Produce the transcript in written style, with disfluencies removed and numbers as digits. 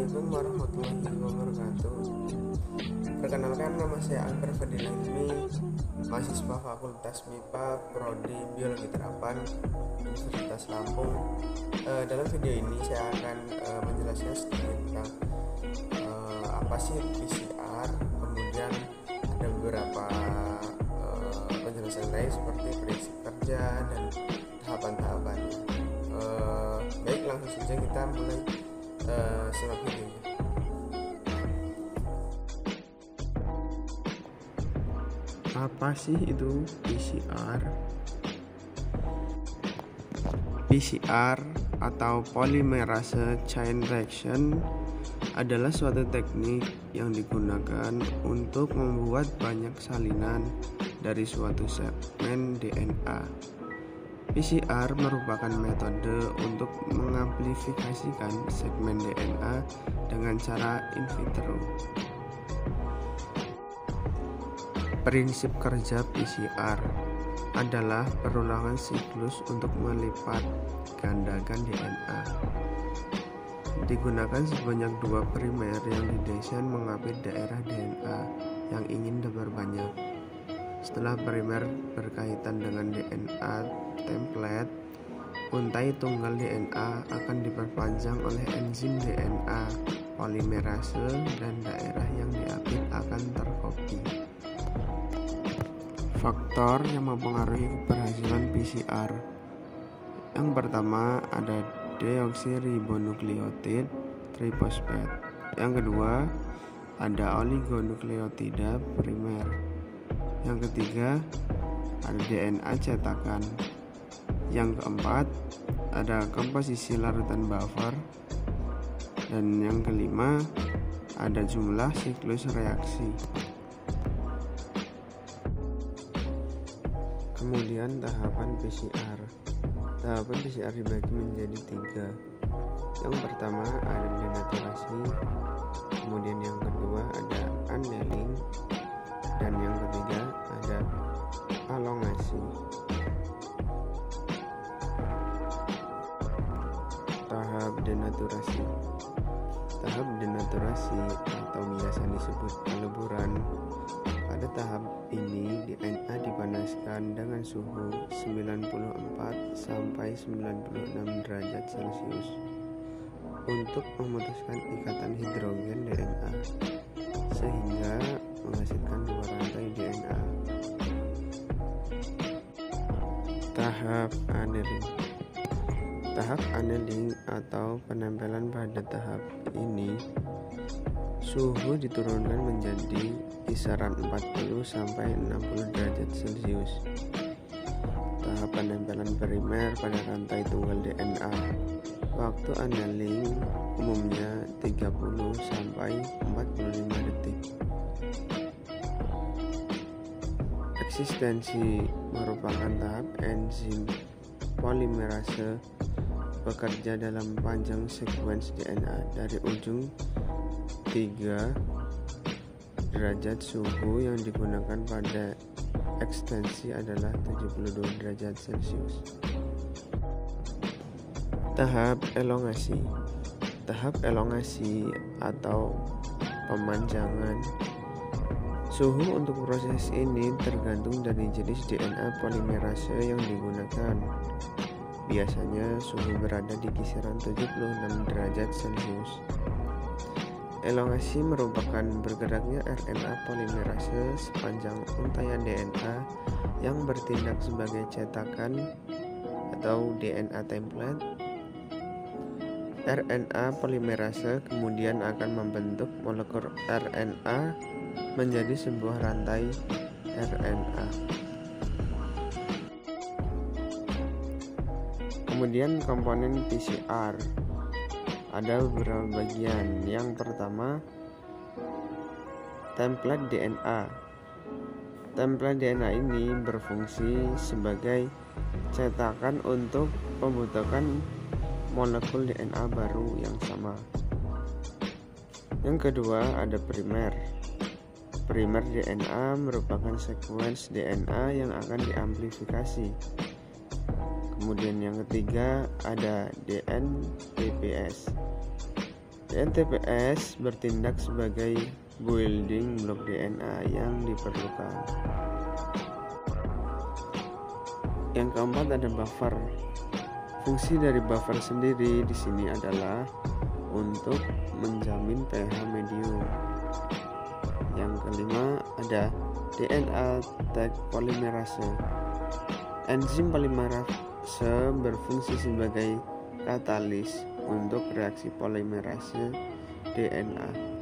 Assalamualaikum warahmatullahi wabarakatuh. Perkenalkan, nama saya Akbar Fadil Ilmi, mahasiswa Fakultas MIPA Prodi Biologi Terapan Universitas Lampung. Dalam video ini saya akan menjelaskan sedikit tentang apa sih PCR, kemudian ada beberapa penjelasan lain seperti prinsip kerja dan tahapan-tahapannya. Baik, langsung saja kita mulai simak videonya. Apa sih itu PCR? PCR atau polymerase chain reaction adalah suatu teknik yang digunakan untuk membuat banyak salinan dari suatu segmen DNA. PCR merupakan metode untuk mengamplifikasikan segmen DNA dengan cara in vitro. Prinsip kerja PCR adalah perulangan siklus untuk melipat gandakan DNA. Digunakan sebanyak 2 primer yang didesain mengambil daerah DNA yang ingin diperbanyak. Setelah primer berkaitan dengan DNA template, untai tunggal DNA akan diperpanjang oleh enzim DNA polimerase dan daerah yang diambil akan terkopi. Faktor yang mempengaruhi keberhasilan PCR. Yang pertama ada deoksiribonukleotida trifosfat. Yang kedua ada oligonukleotida primer. Yang ketiga ada DNA cetakan. Yang keempat ada komposisi larutan buffer. Dan yang kelima ada jumlah siklus reaksi. Kemudian tahapan PCR. Tahapan PCR dibagi menjadi 3. Yang pertama ada denaturasi, kemudian yang kedua ada annealing, dan yang ketiga ada elongasi. Tahap denaturasi. Tahap denaturasi atau biasa disebut peleburan. Pada tahap ini DNA dipanaskan dengan suhu 94 sampai 96 derajat Celcius untuk memutuskan ikatan hidrogen DNA sehingga menghasilkan 2 rantai DNA. Tahap annealing. Tahap annealing atau penempelan. Pada tahap ini suhu diturunkan menjadi kisaran 40 sampai 60 derajat Celcius. Tahap penempelan primer pada rantai tunggal DNA. Waktu annealing umumnya 30 sampai 45 detik. Eksistensi merupakan tahap enzim polimerase bekerja dalam panjang sekuens DNA dari ujung 3 derajat. Suhu yang digunakan pada ekstensi adalah 72 derajat Celcius. Tahap elongasi. Tahap elongasi atau pemanjangan. Suhu untuk proses ini tergantung dari jenis DNA polimerase yang digunakan. Biasanya suhu berada di kisaran 76 derajat Celcius. Elongasi merupakan bergeraknya RNA polimerase sepanjang untaian DNA yang bertindak sebagai cetakan atau DNA template. RNA polimerase kemudian akan membentuk molekul RNA menjadi sebuah rantai RNA. Kemudian komponen PCR. Ada beberapa bagian. Yang pertama, template DNA. Template DNA ini berfungsi sebagai cetakan untuk pembentukan molekul DNA baru yang sama. Yang kedua ada primer. Primer DNA merupakan sekuens DNA yang akan diamplifikasi. Kemudian yang ketiga ada DNPPS. DNTPase bertindak sebagai building block DNA yang diperlukan. Yang keempat ada buffer. Fungsi dari buffer sendiri di sini adalah untuk menjamin pH medium. Yang kelima ada DNA tag polimerase. Enzim polimerase berfungsi sebagai katalis untuk reaksi polimerase DNA.